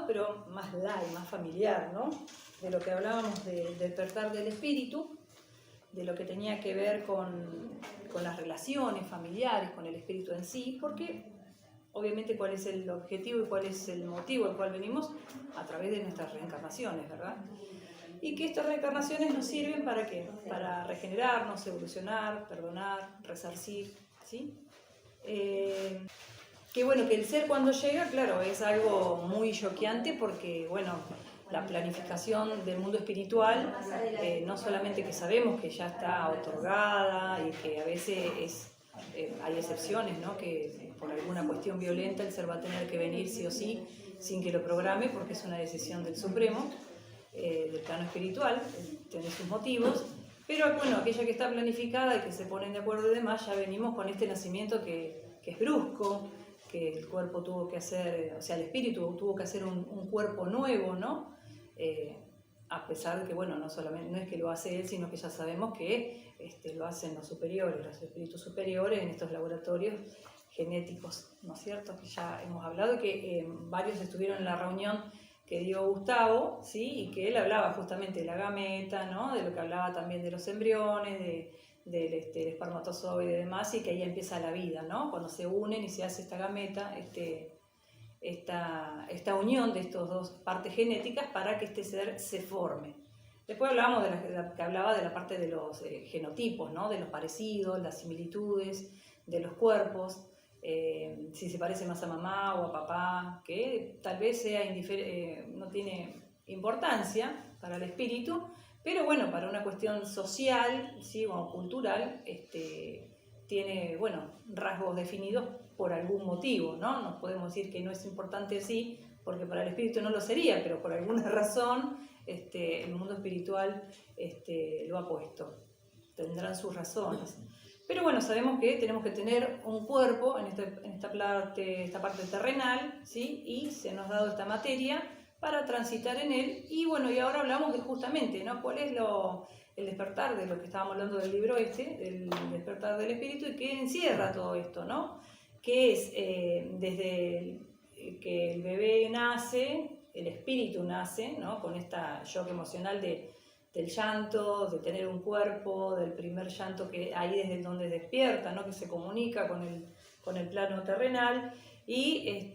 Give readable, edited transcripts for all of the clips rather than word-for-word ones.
lado, pero más light, más familiar, ¿no? De lo que hablábamos del despertar del espíritu, de lo que tenía que ver con las relaciones familiares, con el espíritu en sí, porque obviamente cuál es el objetivo y cuál es el motivo al cual venimos a través de nuestras reencarnaciones, ¿verdad? Y que estas reencarnaciones nos sirven ¿para qué? Para regenerarnos, evolucionar, perdonar, resarcir, ¿sí? Que bueno, que el ser cuando llega, claro, es algo muy choqueante porque, bueno, la planificación del mundo espiritual, no solamente que sabemos que ya está otorgada y que a veces hay excepciones, ¿no? Que por alguna cuestión violenta el ser va a tener que venir sí o sí, sin que lo programe, porque es una decisión del Supremo, del plano espiritual, tiene sus motivos, pero bueno, aquella que está planificada y que se ponen de acuerdo y demás, ya venimos con este nacimiento que es brusco, que el cuerpo tuvo que hacer, o sea, el espíritu tuvo que hacer un cuerpo nuevo, ¿no? A pesar de que, bueno, no solamente, no es que lo hace él, sino que ya sabemos que lo hacen los superiores, los espíritus superiores en estos laboratorios genéticos, ¿no es cierto? Que ya hemos hablado que varios estuvieron en la reunión que dio Gustavo, ¿sí? Y que él hablaba justamente de la gameta, ¿no? De lo que hablaba también de los embriones, del espermatozoide y demás, y que ahí empieza la vida, ¿no? Cuando se unen y se hace esta gameta, esta unión de estas dos partes genéticas para que este ser se forme. Después hablábamos que hablaba de la parte de los genotipos, ¿no? De los parecidos, las similitudes, de los cuerpos, si se parece más a mamá o a papá, que tal vez sea no tiene importancia para el espíritu, pero bueno, para una cuestión social, ¿sí? O cultural, tiene, bueno, rasgos definidos por algún motivo, ¿no? No podemos decir que no es importante así, porque para el espíritu no lo sería, pero por alguna razón el mundo espiritual lo ha puesto. Tendrán sus razones. Pero bueno, sabemos que tenemos que tener un cuerpo en esta parte terrenal, ¿sí? Y se nos ha dado esta materia para transitar en él. Y bueno, y ahora hablamos de justamente, ¿no? ¿Cuál es el despertar de lo que estábamos hablando del libro el despertar del espíritu, y qué encierra todo esto, ¿no? Que es desde que el bebé nace, el espíritu nace, ¿no? Con esta shock emocional del llanto, de tener un cuerpo, del primer llanto que ahí desde donde despierta, ¿no? Que se comunica con el plano terrenal, y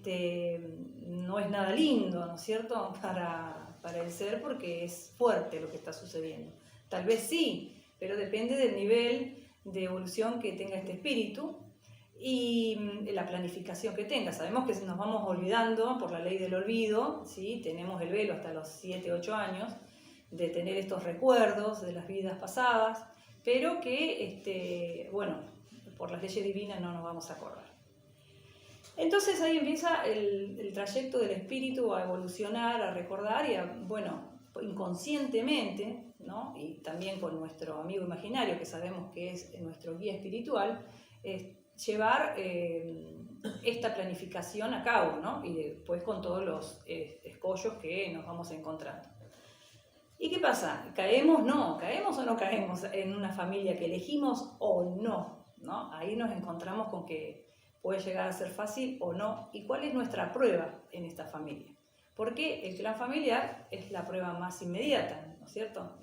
no es nada lindo, ¿no es cierto?, para el ser, porque es fuerte lo que está sucediendo. Tal vez sí, pero depende del nivel de evolución que tenga este espíritu y la planificación que tenga. Sabemos que nos vamos olvidando por la ley del olvido, ¿sí? Tenemos el velo hasta los 7, 8 años, de tener estos recuerdos de las vidas pasadas, pero que, bueno, por las leyes divinas no nos vamos a acordar. Entonces ahí empieza el trayecto del espíritu a evolucionar, a recordar y bueno, inconscientemente, ¿no? Y también con nuestro amigo imaginario, que sabemos que es nuestro guía espiritual, llevar esta planificación a cabo, ¿no? Y después con todos los escollos que nos vamos encontrando. ¿Y qué pasa? ¿Caemos? No. ¿Caemos o no caemos en una familia que elegimos o no? ¿No? Ahí nos encontramos con que puede llegar a ser fácil o no. ¿Y cuál es nuestra prueba en esta familia? Porque el clan familiar es la prueba más inmediata, ¿no es cierto?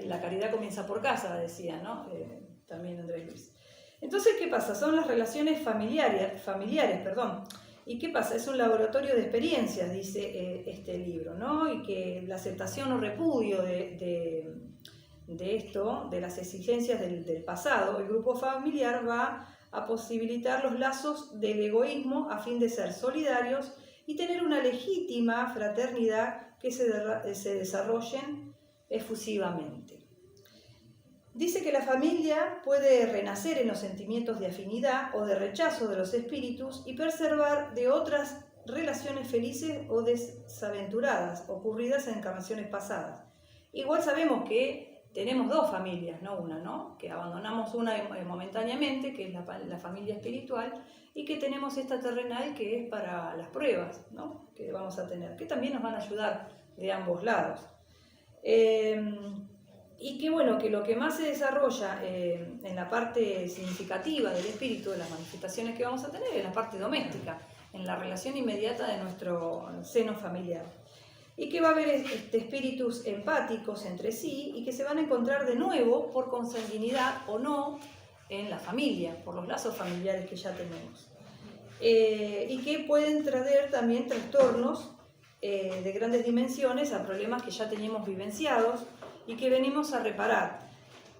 La caridad comienza por casa, decía, ¿no? También Andrés Luis. Entonces, ¿qué pasa? Son las relaciones familiares, perdón. ¿Y qué pasa? Es un laboratorio de experiencias, dice este libro, ¿no? Y que la aceptación o repudio de esto, de las exigencias del pasado, el grupo familiar va a posibilitar los lazos del egoísmo a fin de ser solidarios y tener una legítima fraternidad que se desarrollen efusivamente. Dice que la familia puede renacer en los sentimientos de afinidad o de rechazo de los espíritus y preservar de otras relaciones felices o desaventuradas ocurridas en encarnaciones pasadas. Igual sabemos que tenemos dos familias, no una, ¿no? Que abandonamos una momentáneamente, que es la familia espiritual, y que tenemos esta terrenal que es para las pruebas, ¿no? Que vamos a tener, que también nos van a ayudar de ambos lados. Y que bueno, que lo que más se desarrolla en la parte significativa del espíritu, de las manifestaciones que vamos a tener, es la parte doméstica. en la relación inmediata de nuestro seno familiar. Y que va a haber espíritus empáticos entre sí y que se van a encontrar de nuevo por consanguinidad o no en la familia, por los lazos familiares que ya tenemos. Y que pueden traer también trastornos de grandes dimensiones a problemas que ya teníamos vivenciados y que venimos a reparar.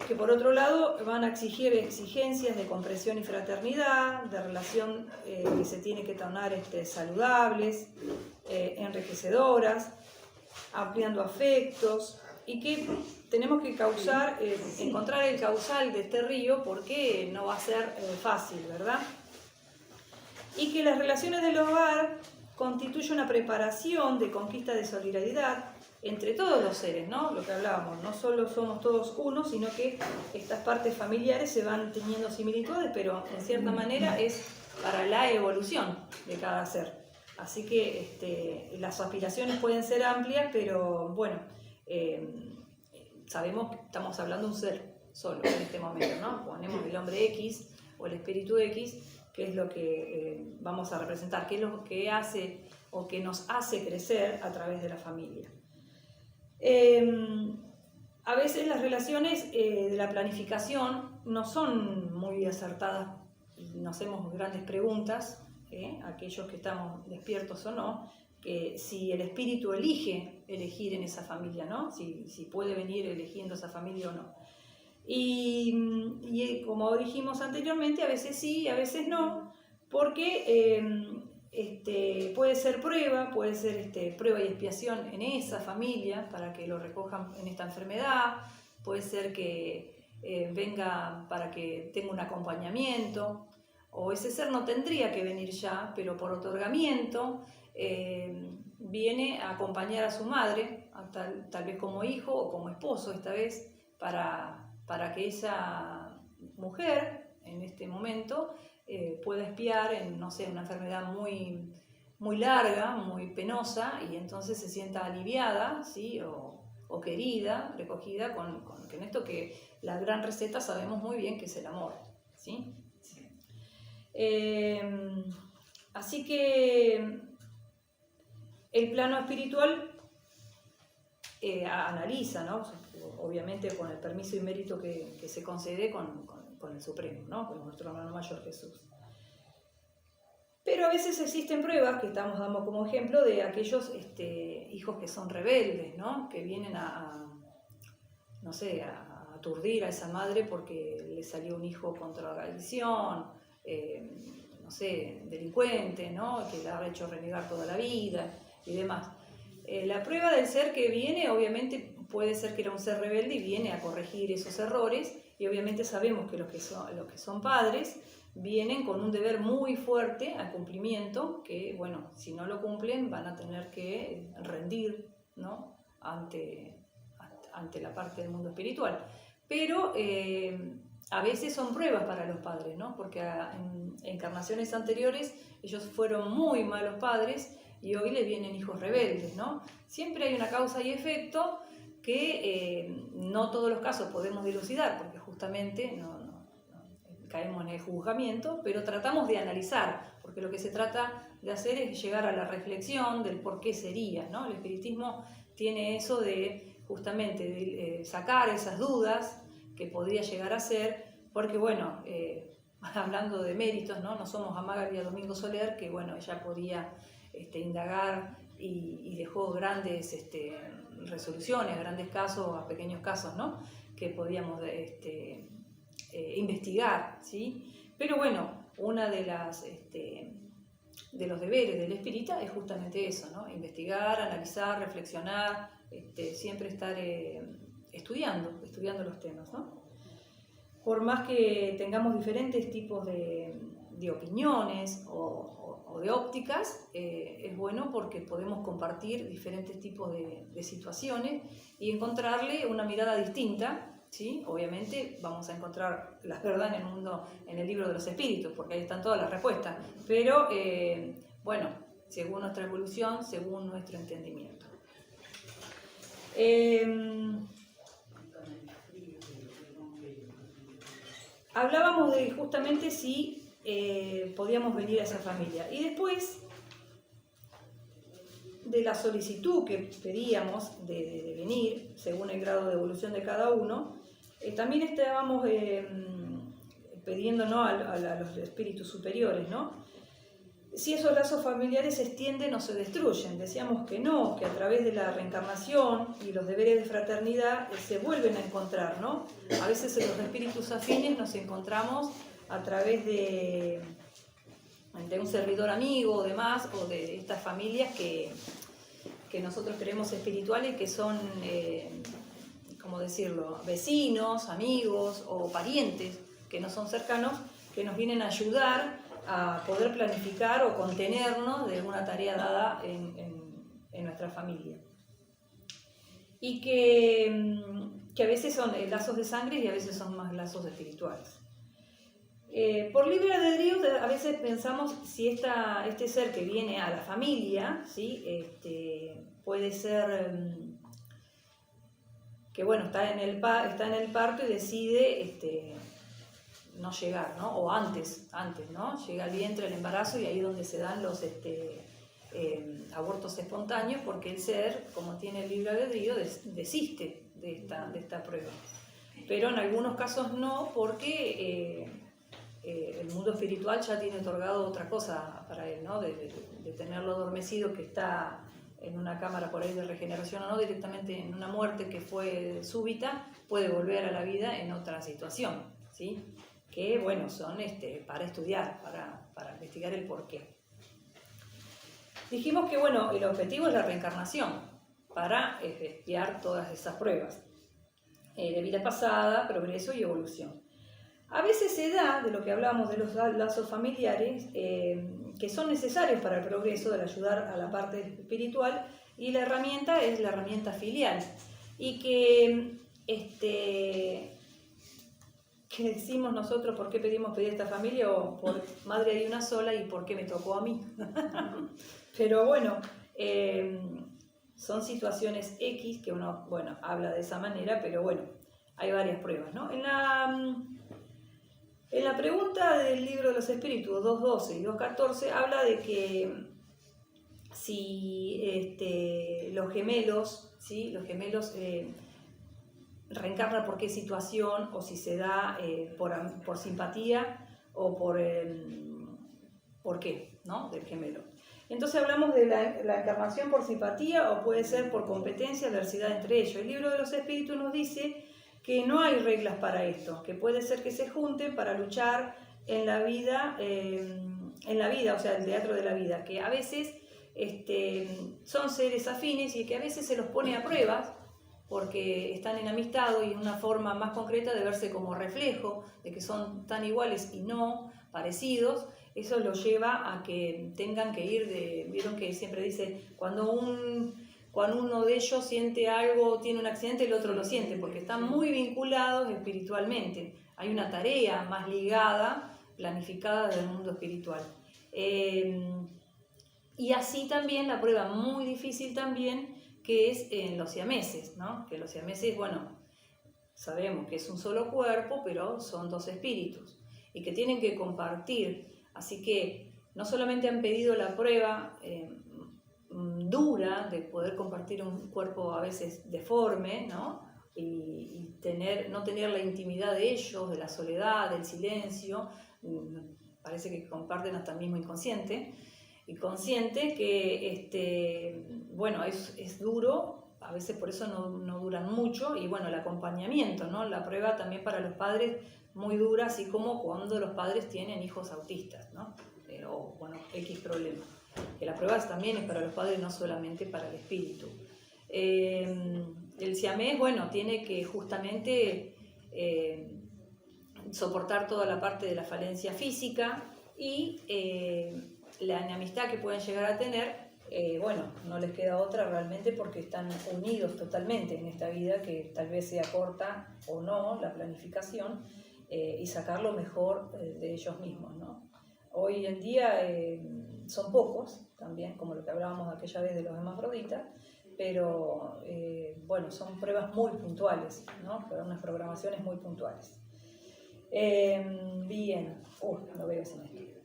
Que por otro lado van a exigir exigencias de comprensión y fraternidad, de relación que se tiene que tornar saludables, enriquecedoras, ampliando afectos, y que tenemos que encontrar el causal de este río, porque no va a ser fácil, ¿verdad? Y que las relaciones del hogar constituyen una preparación de conquista de solidaridad entre todos los seres, ¿no? Lo que hablábamos, no solo somos todos uno, sino que estas partes familiares se van teniendo similitudes, pero en cierta manera es para la evolución de cada ser. Así que las aspiraciones pueden ser amplias, pero bueno, sabemos que estamos hablando de un ser solo en este momento, ¿no? Ponemos el hombre X o el espíritu X, que es lo que vamos a representar, que es lo que hace o que nos hace crecer a través de la familia. A veces las relaciones de la planificación no son muy acertadas y nos hacemos grandes preguntas, aquellos que estamos despiertos o no, que si el espíritu elegir en esa familia, ¿no? Si puede venir eligiendo esa familia o no. Y como dijimos anteriormente, a veces sí, a veces no, porque puede ser prueba y expiación en esa familia para que lo recojan en esta enfermedad, puede ser que venga para que tenga un acompañamiento, o ese ser no tendría que venir ya, pero por otorgamiento viene a acompañar a su madre, tal vez como hijo o como esposo esta vez, para que esa mujer en este momento pueda expiar en, no sé, una enfermedad muy, muy larga, muy penosa, y entonces se sienta aliviada, ¿sí? o querida, recogida con esto que la gran receta sabemos muy bien que es el amor, ¿sí? Así que el plano espiritual analiza, ¿no? Obviamente con el permiso y mérito que se concede con el Supremo, ¿no? Con nuestro hermano mayor Jesús. Pero a veces existen pruebas que estamos dando como ejemplo de aquellos hijos que son rebeldes, ¿no? Que vienen no sé, a aturdir a esa madre porque le salió un hijo contra la tradición, no sé, delincuente, ¿no? Que la ha hecho renegar toda la vida y demás. La prueba del ser que viene, obviamente, puede ser que era un ser rebelde y viene a corregir esos errores, y obviamente sabemos que los que son padres vienen con un deber muy fuerte al cumplimiento, que, bueno, si no lo cumplen van a tener que rendir, ¿no? ante la parte del mundo espiritual. Pero a veces son pruebas para los padres, ¿no? Porque en encarnaciones anteriores ellos fueron muy malos padres y hoy les vienen hijos rebeldes, ¿no? Siempre hay una causa y efecto que no todos los casos podemos dilucidar, porque justamente no caemos en el juzgamiento, pero tratamos de analizar, porque lo que se trata de hacer es llegar a la reflexión del por qué sería, ¿no? El espiritismo tiene eso de justamente de sacar esas dudas que podría llegar a ser, porque bueno, hablando de méritos, ¿no? No somos Amagal y a Domingo Soler, que bueno, ella podía indagar y dejó grandes resoluciones, a grandes casos, a pequeños casos, ¿no? Que podíamos investigar, ¿sí? Pero bueno, una de los deberes del espírita es justamente eso, ¿no? Investigar, analizar, reflexionar, siempre estar estudiando los temas, ¿no? Por más que tengamos diferentes tipos de opiniones o de ópticas, es bueno porque podemos compartir diferentes tipos de situaciones y encontrarle una mirada distinta, ¿sí? Obviamente vamos a encontrar las verdades en el mundo, en el libro de los espíritus, porque ahí están todas las respuestas, pero bueno, según nuestra evolución, según nuestro entendimiento. Hablábamos de justamente si podíamos venir a esa familia. Y después de la solicitud que pedíamos de venir, según el grado de evolución de cada uno, también estábamos pidiendo, ¿no?, a los espíritus superiores, ¿no?, si esos lazos familiares se extienden o se destruyen. Decíamos que no, que a través de la reencarnación y los deberes de fraternidad se vuelven a encontrar, ¿no? A veces en los espíritus afines nos encontramos a través de un servidor amigo o demás, o de estas familias que nosotros creemos espirituales, que son, ¿cómo decirlo?, vecinos, amigos o parientes que no son cercanos, que nos vienen a ayudar a poder planificar o contenernos de una tarea dada en nuestra familia. Y que a veces son lazos de sangre y a veces son más lazos espirituales. Por libre albedrío, a veces pensamos si este ser que viene a la familia, ¿sí?, puede ser que, bueno, está en el parto y decide no llegar, ¿no? O antes, ¿no? Llega al vientre el embarazo y ahí es donde se dan los abortos espontáneos, porque el ser, como tiene el libre albedrío, desiste de esta prueba. Pero en algunos casos no, porque el mundo espiritual ya tiene otorgado otra cosa para él, ¿no? De tenerlo adormecido, que está en una cámara por ahí de regeneración o no, directamente en una muerte que fue súbita, puede volver a la vida en otra situación, ¿sí?, que, bueno, son para estudiar, para investigar el porqué. Dijimos que, bueno, el objetivo es la reencarnación, para espiar todas esas pruebas de vida pasada, progreso y evolución. A veces se da, de lo que hablamos de los lazos familiares, que son necesarios para el progreso, de ayudar a la parte espiritual, y la herramienta es la herramienta filial. Y que decimos nosotros, ¿por qué pedimos pedir a esta familia? O por madre hay una sola y ¿por qué me tocó a mí? Pero bueno, son situaciones X que uno, bueno, habla de esa manera, pero bueno, hay varias pruebas, ¿no? En la pregunta del libro de los espíritus 2.12 y 2.14 habla de que si los gemelos, ¿sí?, reencarna por qué situación, o si se da por simpatía o por qué, ¿no?, del gemelo. Entonces hablamos de la encarnación por simpatía, o puede ser por competencia, adversidad entre ellos. El libro de los espíritus nos dice que no hay reglas para esto, que puede ser que se junten para luchar en la vida, o sea, el teatro de la vida, que a veces son seres afines y que a veces se los pone a pruebas, porque están en amistad y en una forma más concreta de verse como reflejo, de que son tan iguales y no parecidos. Eso los lleva a que tengan que ir vieron que siempre dice, cuando uno de ellos siente algo, tiene un accidente, el otro lo siente, porque están muy vinculados espiritualmente. Hay una tarea más ligada, planificada del mundo espiritual. Y así también la prueba muy difícil también, que es en los siameses, ¿no? Que los siameses, bueno, sabemos que es un solo cuerpo, pero son dos espíritus y que tienen que compartir. Así que no solamente han pedido la prueba dura de poder compartir un cuerpo a veces deforme, ¿no?, y no tener la intimidad de ellos, de la soledad, del silencio. Parece que comparten hasta el mismo inconsciente. Y consciente que, bueno, es duro, a veces por eso no duran mucho, y bueno, el acompañamiento, ¿no?, la prueba también para los padres muy dura, así como cuando los padres tienen hijos autistas, ¿no?, o bueno, X problema, que la prueba también es para los padres, no solamente para el espíritu. El siamés, bueno, tiene que justamente soportar toda la parte de la falencia física y la enemistad que pueden llegar a tener, bueno, no les queda otra realmente, porque están unidos totalmente en esta vida, que tal vez sea corta o no la planificación, y sacar lo mejor de ellos mismos, ¿no? Hoy en día son pocos también, como lo que hablábamos aquella vez de los hermafroditas, pero bueno, son pruebas muy puntuales, ¿no?, para unas programaciones muy puntuales. Bien, no veo sin esto.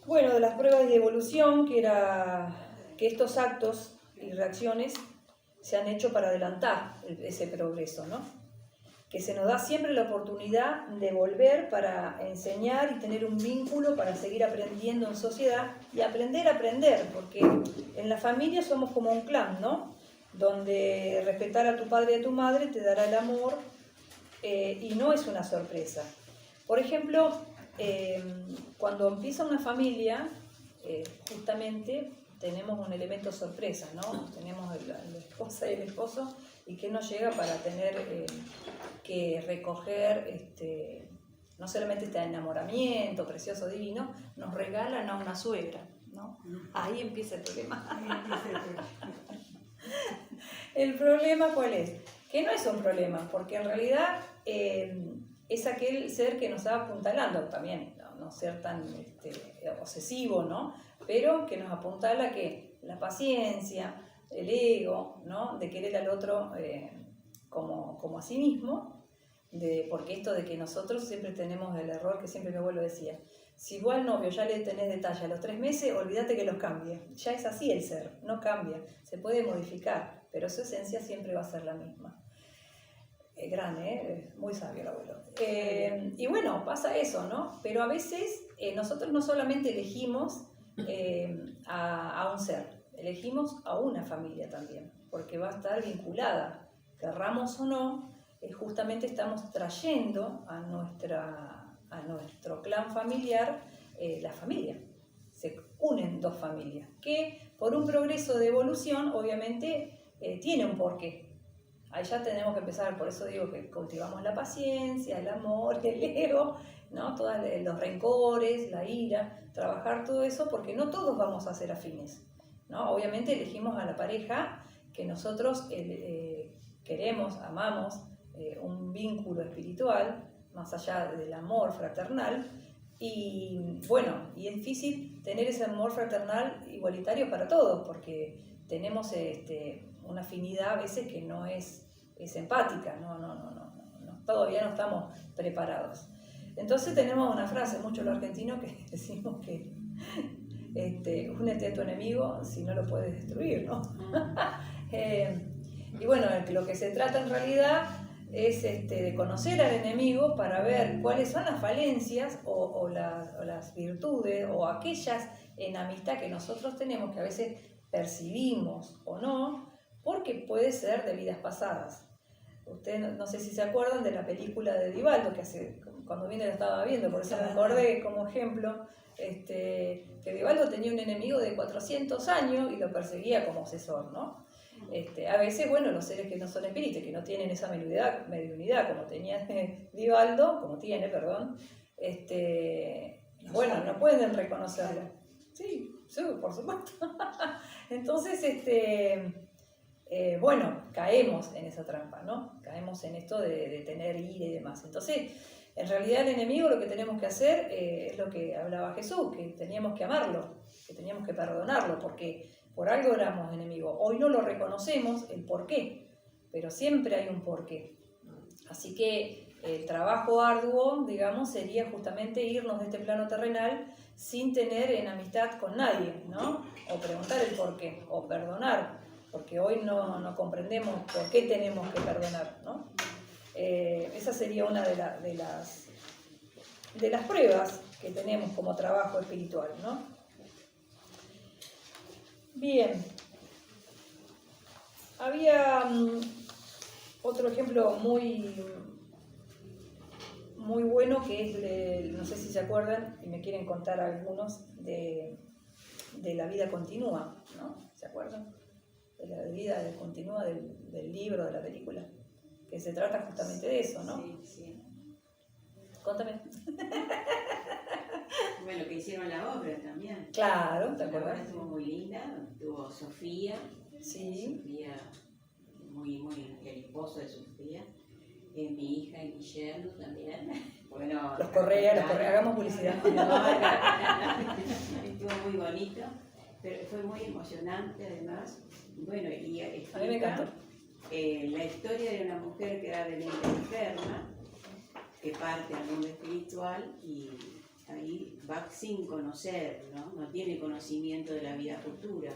Bueno, de las pruebas de evolución, que estos actos y reacciones se han hecho para adelantar ese progreso, ¿no? Que se nos da siempre la oportunidad de volver para enseñar y tener un vínculo para seguir aprendiendo en sociedad y aprender a aprender, porque en la familia somos como un clan, ¿no? Donde respetar a tu padre y a tu madre te dará el amor y no es una sorpresa. Por ejemplo, cuando empieza una familia, justamente tenemos un elemento sorpresa, ¿no? Tenemos la esposa y el esposo, y que nos llega para tener que recoger, no solamente este enamoramiento precioso, divino, nos regalan a una suegra, ¿no? Ahí empieza el problema. ¿El problema cuál es? Que no es un problema, porque en realidad es aquel ser que nos va apuntalando también, no ser tan obsesivo, ¿no? Pero que nos apuntala que la paciencia, el ego, ¿no? De querer al otro como a sí mismo, porque esto de que nosotros siempre tenemos el error que siempre mi abuelo decía, si vos al novio ya le tenés detalle a los 3 meses, olvídate que los cambie. Ya es así el ser, no cambia, se puede modificar, pero su esencia siempre va a ser la misma. Grande, muy sabio el abuelo. Y bueno, pasa eso, ¿no? Pero a veces nosotros no solamente elegimos a un ser, elegimos a una familia también, porque va a estar vinculada, querramos o no, justamente estamos trayendo a nuestro clan familiar la familia. Se unen dos familias, que por un progreso de evolución, obviamente, tiene un porqué. Ahí ya tenemos que empezar, por eso digo que cultivamos la paciencia, el amor, el ego, ¿no? Todos los rencores, la ira, trabajar todo eso, porque no todos vamos a ser afines, ¿no? Obviamente elegimos a la pareja que nosotros queremos, amamos, un vínculo espiritual, más allá del amor fraternal, y bueno, y es difícil tener ese amor fraternal igualitario para todos, porque tenemos una afinidad a veces que no es empática, no, todavía no estamos preparados. Entonces tenemos una frase, mucho los argentinos, que decimos que únete a tu enemigo si no lo puedes destruir, ¿no? Y bueno, lo que se trata en realidad es de conocer al enemigo para ver cuáles son las falencias o las virtudes o aquellas en amistad que nosotros tenemos que a veces percibimos o no, porque puede ser de vidas pasadas. Ustedes no sé si se acuerdan de la película de Divaldo, que cuando vine la estaba viendo, por eso me acordé como ejemplo, que Divaldo tenía un enemigo de 400 años y lo perseguía como obsesor, ¿no? A veces, bueno, los seres que no son espíritus, que no tienen esa mediunidad como tenía Divaldo, bueno, no pueden reconocerlo. Sí, por supuesto. Entonces, bueno, caemos en esa trampa, ¿no? Caemos en esto de tener ira y demás. Entonces, en realidad el enemigo lo que tenemos que hacer es lo que hablaba Jesús, que teníamos que amarlo, que teníamos que perdonarlo, porque por algo éramos enemigos. Hoy no lo reconocemos el porqué, pero siempre hay un porqué. Así que el trabajo arduo, digamos, sería justamente irnos de este plano terrenal sin tener en amistad con nadie, ¿no? O preguntar el porqué, o perdonar, porque hoy no comprendemos por qué tenemos que perdonar, ¿no? Esa sería una de las pruebas que tenemos como trabajo espiritual, ¿no? Bien. Había otro ejemplo muy bueno que es, no sé si se acuerdan, y me quieren contar algunos, de la vida continua, ¿no? ¿Se acuerdan? De la vida continua del libro, de la película, que se trata justamente de eso, ¿no? Sí. Contame. Bueno, que hicieron la obra también. Claro, ¿te acuerdas? La obra estuvo muy linda, tuvo Sofía. Sí. Sofía, el esposo de Sofía. Mi hija y mi yerno también. Bueno, Los Correa, hagamos publicidad. Estuvo muy bonito, pero fue muy emocionante además. Bueno, y a mí me encantó. La historia de una mujer que gravemente enferma, que parte al mundo espiritual y ahí va sin conocer, no tiene conocimiento de la vida futura,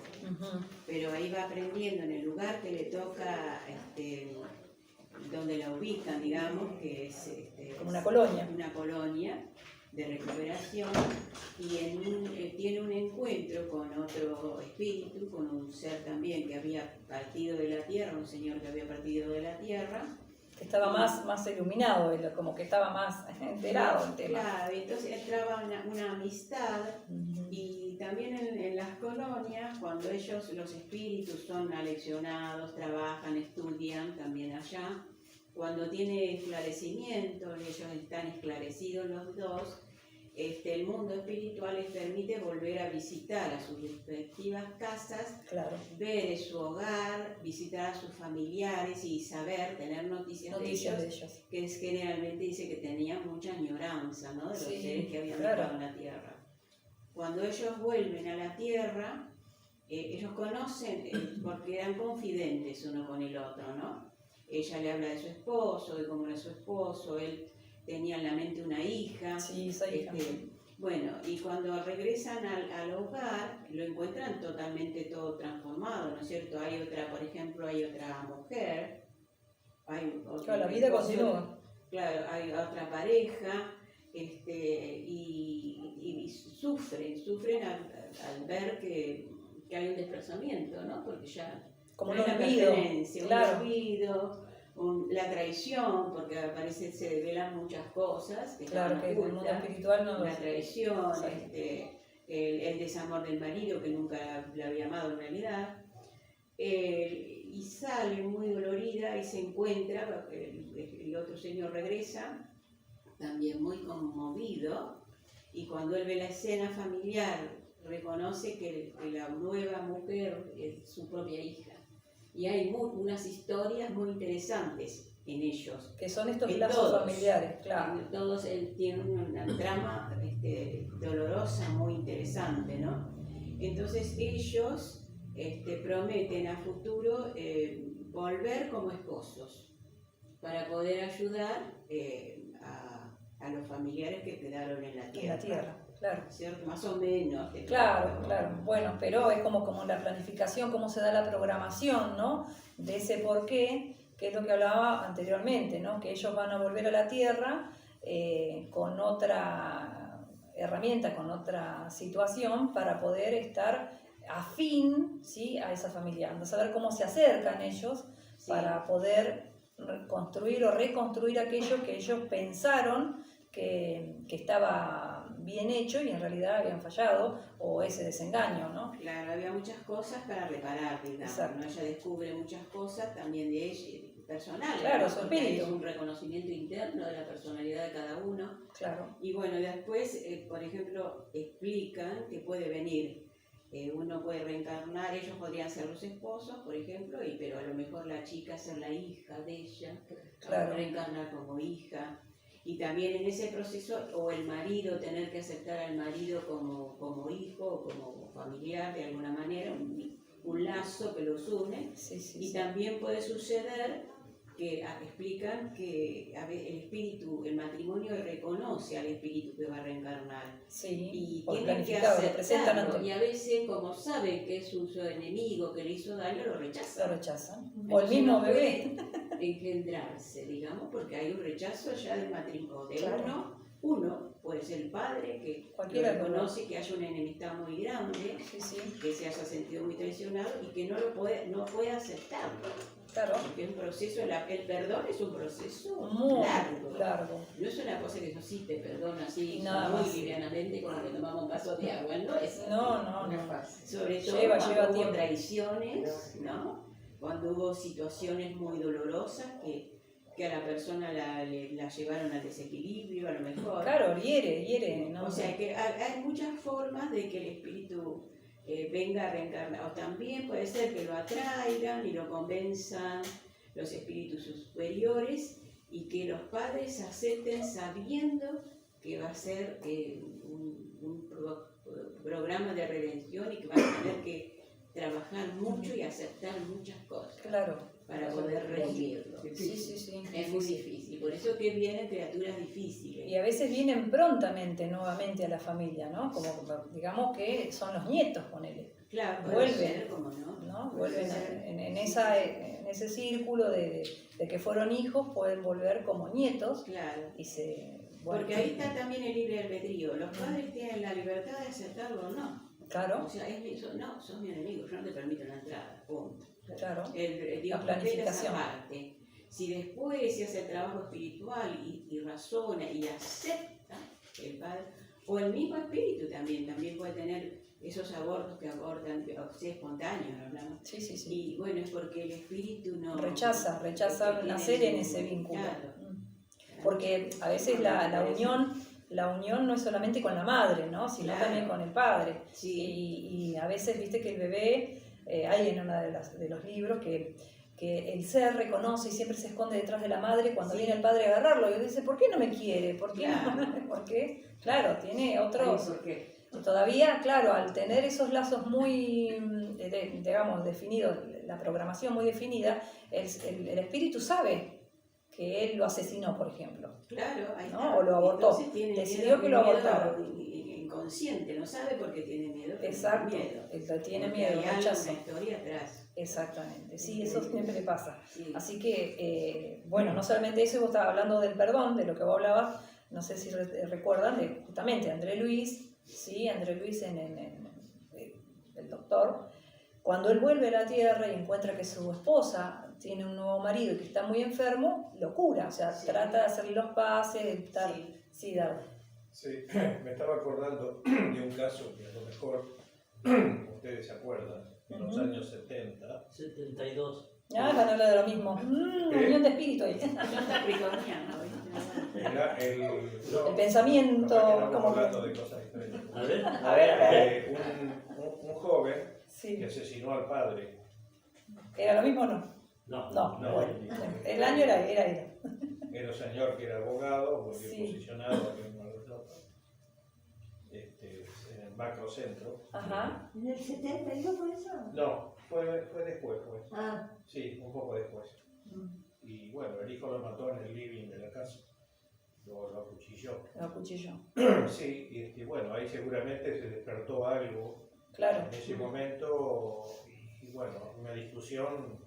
pero ahí va aprendiendo en el lugar que le toca, donde la ubican, digamos, que es como una colonia. Una colonia de recuperación, y tiene un encuentro con otro espíritu, con un ser también que había partido de la tierra, un señor que había partido de la tierra. Estaba más iluminado, como que estaba más enterado del tema. Claro, entonces entraba una amistad, y también en las colonias, cuando ellos, los espíritus, son aleccionados, trabajan, estudian también allá, cuando tiene esclarecimiento, ellos están esclarecidos los dos, el mundo espiritual les permite volver a visitar a sus respectivas casas, claro, ver su hogar, visitar a sus familiares y saber, tener noticias de ellos, que generalmente dice que tenían mucha añoranza, ¿no? De los seres que habían dejado en la tierra. Cuando ellos vuelven a la tierra, ellos conocen, porque eran confidentes uno con el otro, ¿no? Ella le habla de su esposo, de cómo era su esposo, él tenía en la mente una hija. Sí, esa hija. Bueno, y cuando regresan al hogar, lo encuentran totalmente todo transformado, ¿no es cierto? Hay otra, por ejemplo, hay otra mujer, hay otra, claro, la vida esposo, continúa. Claro, hay otra pareja, y sufren al ver que hay un desplazamiento, ¿no? Porque ya como no un olvido, claro. Un olvido, la traición, porque aparece, se develan muchas cosas que claro, que ocultas, el mundo espiritual no. La traición, el desamor del marido que nunca la había amado en realidad, y sale muy dolorida y se encuentra, el otro señor regresa también muy conmovido, y cuando él ve la escena familiar reconoce que la nueva mujer es su propia hija. Y hay unas historias muy interesantes en ellos. Que son estos lazos familiares, claro. Todos tienen una trama dolorosa, muy interesante, ¿no? Entonces ellos prometen a futuro volver como esposos para poder ayudar a los familiares que quedaron en la tierra. Claro. ¿Cierto? Más o menos. Claro. Bueno, pero es como la planificación, cómo se da la programación, ¿no? De ese porqué, que es lo que hablaba anteriormente, ¿no? Que ellos van a volver a la Tierra con otra herramienta, con otra situación para poder estar afín, ¿sí? A esa familia. A saber cómo se acercan ellos para poder construir o reconstruir aquello que ellos pensaron que estaba bien hecho y en realidad habían fallado, o ese desengaño, ¿no? Claro, había muchas cosas para reparar, digamos, ¿no? Ella descubre muchas cosas también de ella, personales, claro, ¿no? Su Porque espíritu. Es un reconocimiento interno de la personalidad de cada uno. Claro. Y bueno, después, por ejemplo, explican que puede venir, uno puede reencarnar, ellos podrían ser los esposos, por ejemplo, pero a lo mejor la chica ser la hija de ella, claro, reencarnar como hija. Y también en ese proceso, o el marido tener que aceptar al marido como hijo o como familiar de alguna manera, un lazo que los une. Y también puede suceder que explican que el espíritu, el matrimonio reconoce al espíritu que va a reencarnar. Y tiene que aceptarlo. Y a veces, como sabe que es su enemigo, que le hizo daño, lo rechazan. O el mismo bebé. Engendrarse, digamos, porque hay un rechazo ya del matrimonio. De uno puede ser el padre que reconoce que haya una enemistad muy grande, que se haya sentido muy traicionado y que no puede aceptarlo. Claro. Porque es un proceso, el perdón es un proceso muy largo. No es una cosa que yo sí te perdono así muy livianamente como que tomamos un vaso de agua, no es fácil. Sobre todo cuando hubo traiciones, ¿no? Cuando hubo situaciones muy dolorosas que a la persona la llevaron al desequilibrio, a lo mejor. Claro, hiere. ¿No? O sea que hay muchas formas de que el espíritu venga a reencarnar. O también puede ser que lo atraigan y lo convenzan los espíritus superiores y que los padres acepten sabiendo que va a ser un programa de redención y que van a tener que trabajar mucho y aceptar muchas cosas Claro. para poder recibirlo. Sí, sí, sí. Es muy difícil, por eso que vienen criaturas difíciles. Y a veces vienen prontamente nuevamente a la familia, ¿no? Como digamos que son los nietos, ponele. Claro, puede Vuelven, ser, como no. Vuelven Puede ser. en ese círculo de que fueron hijos, pueden volver como nietos Claro. y se... Porque ahí está también el libre albedrío. Los padres tienen la libertad de aceptarlo o no. Claro, O sea, no, sos mi enemigo, yo no te permito la entrada. Punto. claro. Dios La respeta esa planificación. parte. Si después se hace el trabajo espiritual y razona y acepta el padre, o el mismo espíritu también puede tener esos abortos que abortan, o sea, espontáneos, ¿no hablamos? Sí, sí, sí. Y bueno, es porque el espíritu no... Rechaza tiene nacer en ningún- ese vínculo. Claro. Porque a veces la unión no es solamente con la madre, ¿no? Sino Claro. también con el padre. Sí. Y a veces, viste que el bebé, hay en uno de los libros que el ser reconoce y siempre se esconde detrás de la madre cuando Sí. viene el padre a agarrarlo. Y dice, ¿por qué no me quiere? ¿Por qué Claro. no? ¿Por qué? Claro, tiene otros... Ay, ¿por qué? Todavía, claro, al tener esos lazos muy, digamos, definidos, la programación muy definida, el espíritu sabe que él lo asesinó, por ejemplo. Claro, ahí ¿No? está. O lo abortó. Entonces tiene Decidió miedo, que lo miedo abortaron. Inconsciente, no sabe por qué tiene miedo. Pero Exacto, Miedo. tiene Porque miedo, hay algo, rechazo. una historia atrás. Exactamente, sí, eso siempre le pasa. Sí. Así que, bueno, no solamente eso, vos estabas hablando del perdón, de lo que vos hablabas, no sé si recuerdan, de justamente André Luis, ¿sí? André Luis el doctor, cuando él vuelve a la Tierra y encuentra que su esposa tiene un nuevo marido y que está muy enfermo, lo cura, o sea, Sí. trata de hacerle los pases, de estar... Sí. Sí, Dardo. Sí, me estaba acordando de un caso que a lo mejor ustedes se acuerdan, en los Ujú. años 70. 72. Ah, van a hablar de lo mismo. Unión de espíritu ahí. Son capricornianos, ¿viste? Era el El pensamiento, capaz que estamos como hablando que... de cosas diferentes. A ver. A ver. Un joven que Sí. asesinó al padre. ¿Era lo mismo o no? No. No, No. bueno. El año era él. Era un señor que era abogado, muy bien Sí. posicionado aquí en Mar del Plata, en el macrocentro. Ajá. ¿En el 72 por eso? No, fue después, pues. Ah. Sí, un poco después. Y bueno, el hijo lo mató en el living de la casa, lo acuchilló. Lo cuchillo. Sí, y bueno, ahí seguramente se despertó algo Claro. en ese momento y bueno, una discusión,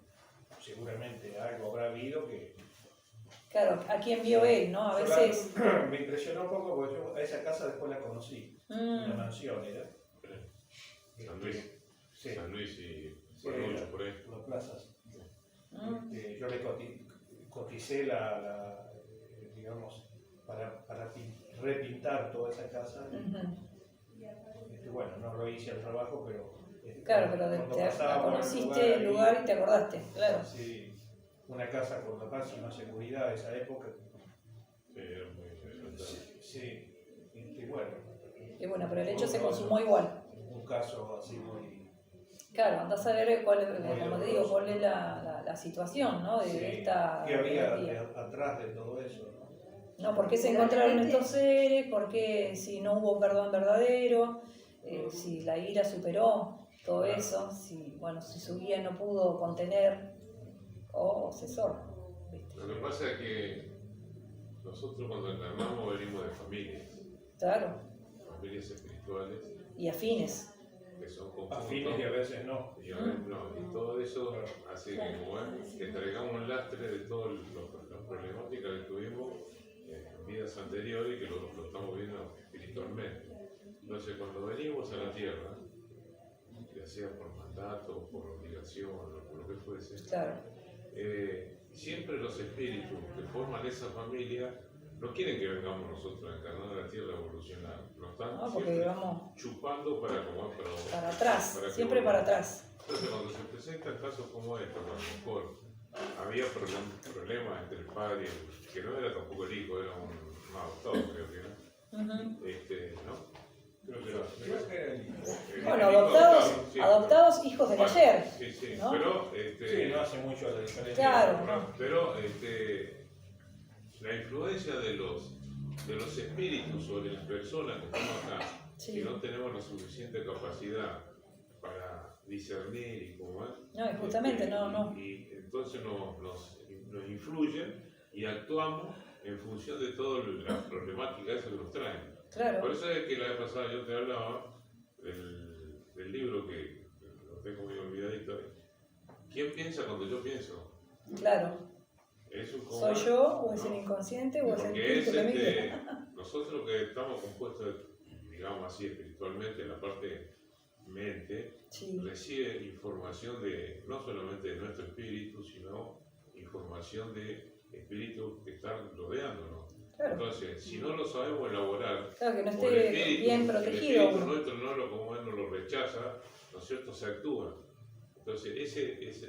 seguramente algo habrá habido que... Claro, ¿a quién vio él, no? A veces... Me impresionó un poco porque yo a esa casa después la conocí, una mansión era. San Luis. Sí, San Luis y sí, Buenucho, por ahí. las plazas. Mm. Yo le coticé digamos, para repintar toda esa casa. Ujú. Bueno, no lo hice al trabajo, pero... Claro, pero cuando la pasaba por el conociste el lugar y te acordaste, claro. Sí, una casa con la máxima seguridad de esa época. Sí, era muy interesante. Sí, y bueno. Y bueno, pero el hecho se consumó igual. Un caso así muy... Claro, andás a ver cuál es, Muy como te doloroso. digo, cuál es la situación, ¿no? De Sí, esta... ¿qué había día. atrás de todo eso? ¿No? ¿No? ¿Por qué se encontraron estos seres? ¿Por qué si no hubo perdón verdadero? Si la ira superó todo eso, si su guía no pudo contener o cesó. ¿Viste? Lo que pasa es que nosotros cuando encarnamos venimos de familias espirituales, Y afines. que son conjuntos. Afines y a veces no. Y, a ver, no, y todo eso hace que, como es, que traigamos un lastre de todas las problemáticas que tuvimos en vidas anteriores y que lo estamos viendo espiritualmente. Entonces, cuando venimos a la Tierra, ya sea por mandato, por obligación, o por lo que fuese, Claro. siempre los espíritus que forman esa familia no quieren que vengamos nosotros a encarnar a la Tierra a evolucionar. Nos están ¿No? Porque siempre vamos chupando para atrás, para que siempre volvamos. para atrás. Entonces, cuando se presentan casos como estos, a lo mejor había problemas entre el padre, que no era tampoco el hijo, era un adoptado, creo que era. Ujú. ¿No? Creo que era. Creo que era el hijo. Bueno, el hijo adoptados, sí, adoptados hijos del bueno, ayer. Sí, sí, ¿no? pero. Sí, no hace mucho la diferencia. Claro. ¿no? Pero la influencia de los espíritus sobre las personas que estamos acá, Sí. si no tenemos la suficiente capacidad para discernir y cómo es. No, y justamente no. Y entonces nos influyen y actuamos en función de toda la problemática esa que nos traen. Claro. Por eso es que la vez pasada yo te hablaba del libro que lo tengo muy olvidadito. ¿Quién piensa cuando yo pienso? Claro. Es un ¿Soy yo o es el inconsciente o es el Porque espíritu que me guía? nosotros que estamos compuestos, digamos así, espiritualmente, en la parte mente, Sí, recibe información de no solamente de nuestro espíritu, sino información de espíritus que están rodeándonos. claro. Entonces, si no lo sabemos elaborar, Claro, que no o el esté espíritu, bien el protegido. espíritu nuestro no lo, como él no lo rechaza, ¿no es cierto?, se actúa. Entonces,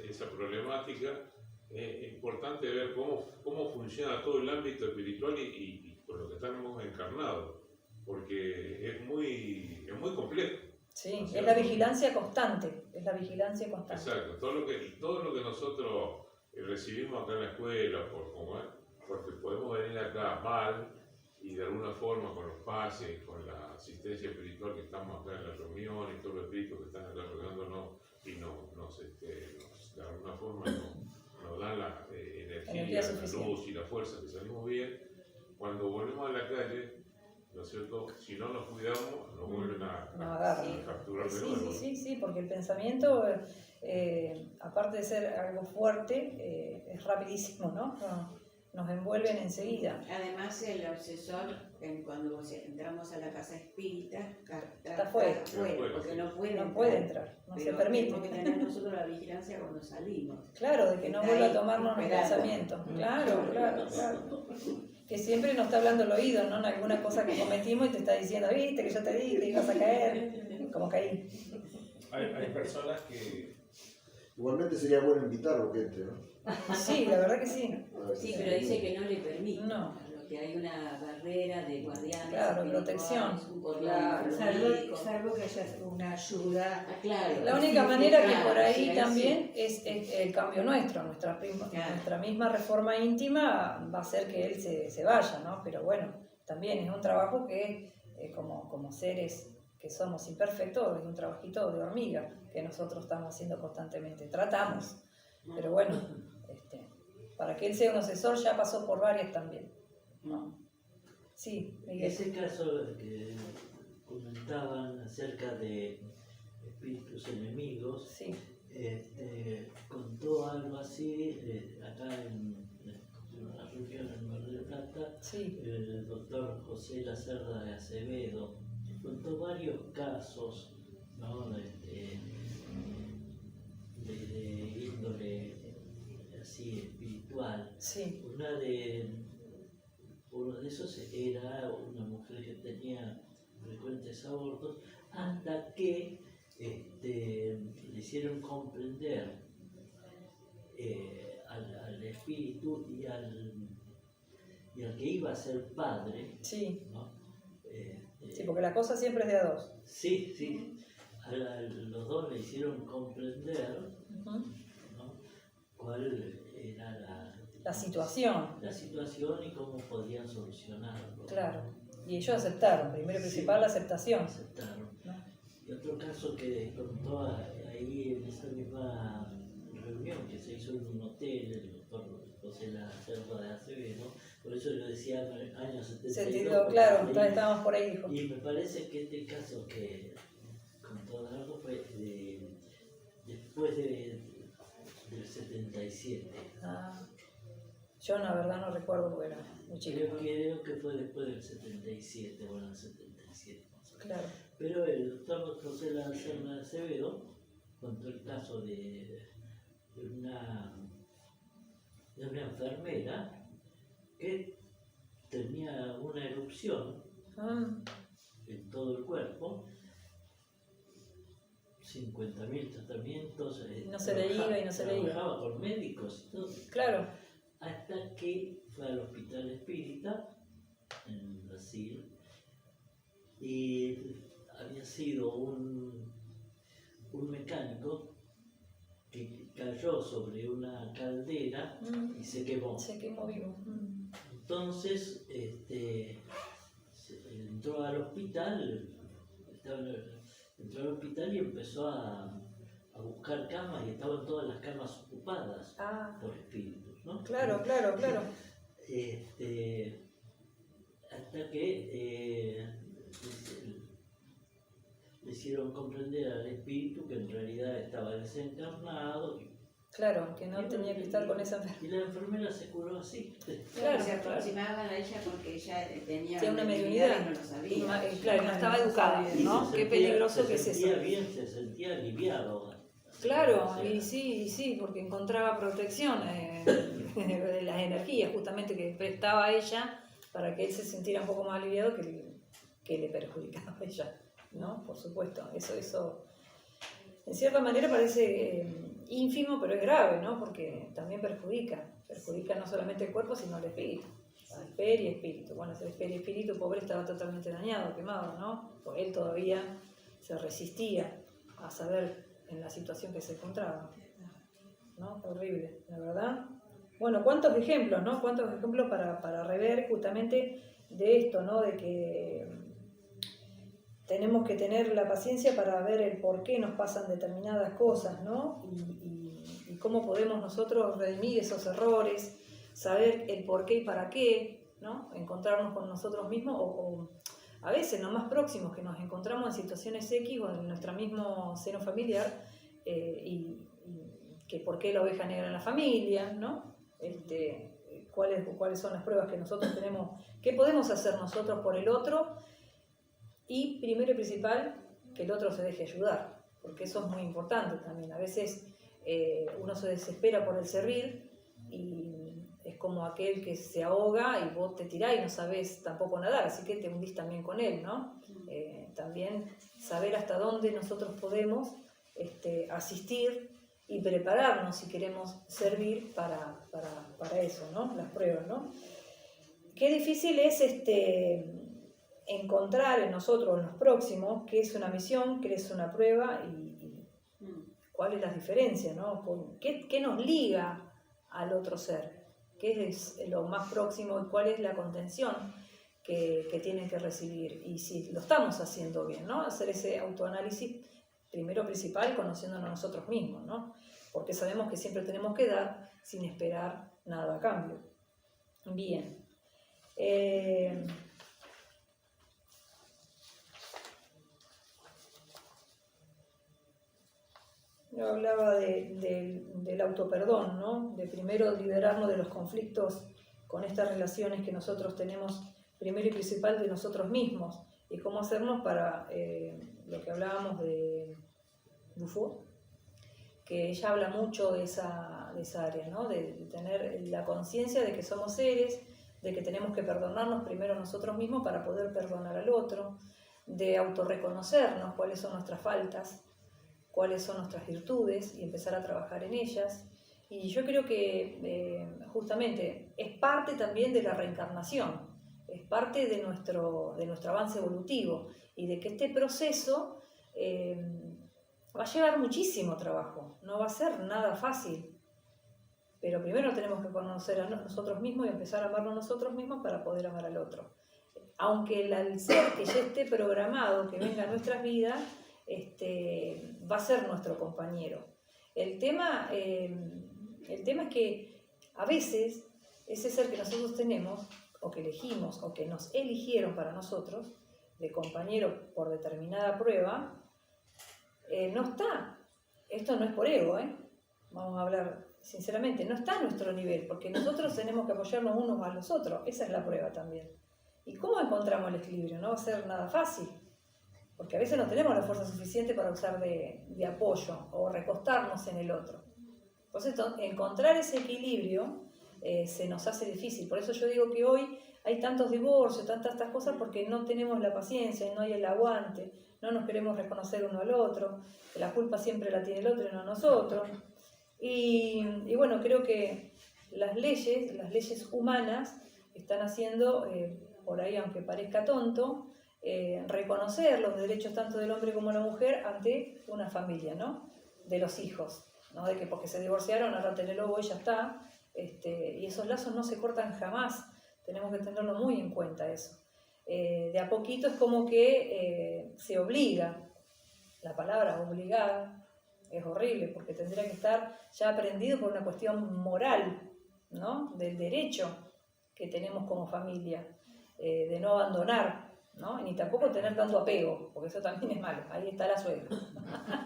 esa problemática es importante ver cómo funciona todo el ámbito espiritual y con lo que estamos encarnados, porque es muy complejo. Sí, ¿no es es la cierto? vigilancia constante, es la vigilancia constante. Exacto, todo lo que nosotros recibimos acá en la escuela, porque podemos venir acá mal y de alguna forma con los pases, con la asistencia espiritual que estamos acá en la reunión y todos los espíritus que están acá rodeándonos y de alguna forma nos dan la energía, la suficiente. luz y la fuerza que salimos bien. Cuando volvemos a la calle, ¿no es cierto? Si no nos cuidamos, nos vuelven a capturar de nuevo. Sí, porque el pensamiento, aparte de ser algo fuerte, es rapidísimo, ¿no? Nos envuelven enseguida. Además, el obsesor, cuando entramos a la casa espírita, Está fuera, porque no puede No entrar. puede entrar, no se Pero permite. tenemos que tener nosotros la vigilancia cuando salimos. Claro, de que no Está vuelva a ahí, tomarnos el esperando. pensamiento. Claro. Que siempre nos está hablando el oído, ¿no? En alguna cosa que cometimos y te está diciendo, viste, que yo te dije que ibas a caer, como caí. Hay personas que Igualmente sería bueno invitarlo que entre, ¿no? Sí, la verdad que sí. A ver si Sí, se pero anima. dice que no le permite. No. Lo que hay una barrera de guardianes. Claro, espirituales, protección. un cordón Claro. fluídico. Salvo que haya una ayuda. Ah, claro. La única manera que Claro, por ahí sí, también es el cambio nuestro, nuestra misma reforma íntima va a hacer que él se vaya, ¿no? Pero bueno, también es un trabajo que como seres que somos imperfectos, es un trabajito de hormiga que nosotros estamos haciendo constantemente. Tratamos, pero bueno, para que él sea un asesor ya pasó por varias también, ¿no? Sí, Miguel. Ese caso que comentaban acerca de espíritus enemigos, Sí, contó algo así acá en una reunión en Mar del Plata, sí, el doctor José Lacerda de Acevedo. Contó varios casos, ¿no? de índole así espiritual. sí, Uno de esos era una mujer que tenía frecuentes abortos, hasta que le hicieron comprender al espíritu y al que iba a ser padre, sí, ¿no? sí, porque la cosa siempre es de a dos. Sí, los dos le hicieron comprender, Ujú. ¿no?, cuál era La situación, la situación y cómo podían solucionarlo. claro. Y ellos aceptaron, primero y principal la aceptación. Aceptaron. ¿No? Y otro caso que contó ahí en esa misma reunión que se hizo en un hotel, el doctor José Lacerda de Acevedo, por eso lo decía años 72. Sentido, claro, entonces estábamos por ahí, dijo. Y me parece que este caso que contó Dardo fue después del 77. Ah, yo la verdad no recuerdo porque era muy chico. Creo que fue después del 77, bueno, el 77 más o menos. Claro, Pero el doctor José Lacerda de Acevedo contó el caso de una enfermera que tenía una erupción en todo el cuerpo, 50.000 tratamientos, no se le iba y no se le iba. trabajaba con médicos y todo, claro, hasta que fue al Hospital Espírita en Brasil y había sido un mecánico que cayó sobre una caldera y se quemó. se quemó vivo. Entonces entró al hospital, entró al hospital y empezó a a buscar camas y estaban todas las camas ocupadas Ah, por espíritus, ¿no? claro, claro, claro. Hasta que le hicieron comprender al espíritu que en realidad estaba desencarnado. Claro, que no tenía que estar con esa enfermedad. Y la enfermera se curó así. Claro, se claro. aproximaban a ella porque ella tenía Tiene una mediunidad mediunidad. y no lo sabía. Claro, no estaba educada, Y ¿no? se Qué sentía- peligroso que es Se eso. sentía bien, se sentía aliviado. Claro, O sea, y sí, porque encontraba protección de las energías justamente que prestaba a ella para que él se sintiera un poco más aliviado que le perjudicaba a ella, ¿no? Por supuesto, eso en cierta manera parece ínfimo, pero es grave, ¿no? Porque también perjudica no solamente el cuerpo, sino el espíritu. Esper y espíritu. Bueno, ese esper y espíritu, pobre, estaba totalmente dañado, quemado, ¿no? Porque él todavía se resistía a saber en la situación que se encontraba, ¿no? Horrible, la verdad. Bueno, cuántos ejemplos, ¿no? Cuántos ejemplos para rever justamente de esto, ¿no? De que tenemos que tener la paciencia para ver el por qué nos pasan determinadas cosas, ¿no? Y cómo podemos nosotros redimir esos errores, saber el por qué y para qué, ¿no? Encontrarnos con nosotros mismos o a veces no más próximos, que nos encontramos en situaciones X o en nuestro mismo seno familiar, y que por qué la oveja negra en la familia, ¿no? Cuáles son las pruebas que nosotros tenemos, qué podemos hacer nosotros por el otro, y primero y principal, que el otro se deje ayudar, porque eso es muy importante también. A veces uno se desespera por el servir y es como aquel que se ahoga y vos te tirás y no sabés tampoco nadar, así que te hundís también con él, ¿no? También saber hasta dónde nosotros podemos asistir y prepararnos si queremos servir para eso, ¿no? Las pruebas, ¿no? Qué difícil es encontrar en nosotros, en los próximos, qué es una misión, qué es una prueba y cuál es la diferencia, ¿no? ¿Qué nos liga al otro ser? ¿Qué es lo más próximo y cuál es la contención que tienen que recibir? Y si lo estamos haciendo bien, ¿no? Hacer ese autoanálisis, primero principal, conociéndonos a nosotros mismos, ¿no? Porque sabemos que siempre tenemos que dar sin esperar nada a cambio. Bien. Yo hablaba del autoperdón, ¿no? De primero liberarnos de los conflictos con estas relaciones que nosotros tenemos, primero y principal de nosotros mismos, y cómo hacernos para lo que hablábamos de Dufour, que ella habla mucho de esa área, ¿no? De tener la conciencia de que somos seres, de que tenemos que perdonarnos primero nosotros mismos para poder perdonar al otro, de autorreconocernos cuáles son nuestras faltas, cuáles son nuestras virtudes y empezar a trabajar en ellas. Y yo creo que justamente es parte también de la reencarnación, es parte de nuestro avance evolutivo y de que este proceso va a llevar muchísimo trabajo, no va a ser nada fácil, pero primero tenemos que conocer a nosotros mismos y empezar a amarnos a nosotros mismos para poder amar al otro. Aunque el ser que ya esté programado, que venga a nuestras vidas, va a ser nuestro compañero. El tema es que a veces ese ser que nosotros tenemos, o que elegimos, o que nos eligieron para nosotros, de compañero por determinada prueba, no está. Esto no es por ego, vamos a hablar sinceramente, no está a nuestro nivel, porque nosotros tenemos que apoyarnos unos a los otros, esa es la prueba también. ¿Y cómo encontramos el equilibrio? No va a ser nada fácil, porque a veces no tenemos la fuerza suficiente para usar de apoyo o recostarnos en el otro. Entonces, encontrar ese equilibrio se nos hace difícil. Por eso yo digo que hoy hay tantos divorcios, tantas estas cosas, porque no tenemos la paciencia, no hay el aguante, no nos queremos reconocer uno al otro, la culpa siempre la tiene el otro y no nosotros. Y bueno, creo que las leyes humanas están haciendo, por ahí aunque parezca tonto, reconocer los derechos tanto del hombre como de la mujer ante una familia, ¿no? De los hijos, ¿no? De que porque se divorciaron ahora tenerlo y ya está, y esos lazos no se cortan jamás, tenemos que tenerlo muy en cuenta eso. De a poquito es como que se obliga, la palabra obligada, es horrible, porque tendría que estar ya aprendido por una cuestión moral, ¿no? Del derecho que tenemos como familia, de no abandonar, ¿no? Ni tampoco tener tanto apego, porque eso también es malo. Ahí está la suegra. A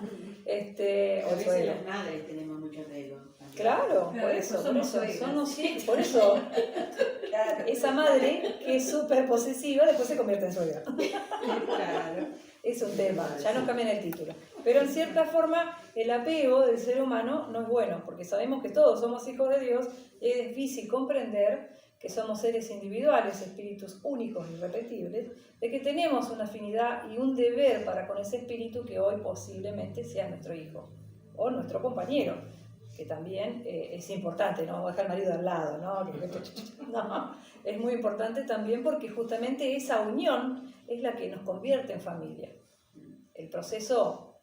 o veces suegro. las madres tenemos mucho apego. también. Claro, por Claro, eso, por somos eso, suegras. son los hijos, por eso, Claro. esa madre que es súper posesiva después se convierte en suegra. Claro. Es un tema, ya nos cambian el título. Pero en cierta forma, el apego del ser humano no es bueno, porque sabemos que todos somos hijos de Dios y es difícil comprender que somos seres individuales, espíritus únicos y irrepetibles, de que tenemos una afinidad y un deber para con ese espíritu que hoy posiblemente sea nuestro hijo o nuestro compañero, que también es importante, no vamos a dejar al marido al lado, ¿no? No, es muy importante también porque justamente esa unión es la que nos convierte en familia. El proceso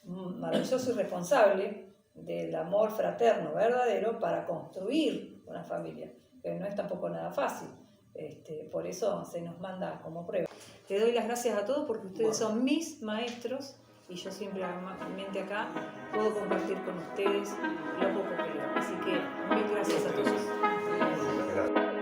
maravilloso y responsable del amor fraterno verdadero para construir una familia, que no es tampoco nada fácil. Por eso se nos manda como prueba. Te doy las gracias a todos porque ustedes son mis maestros y yo simplemente acá puedo compartir con ustedes lo poco que leo. Así que mil gracias a todos. Gracias.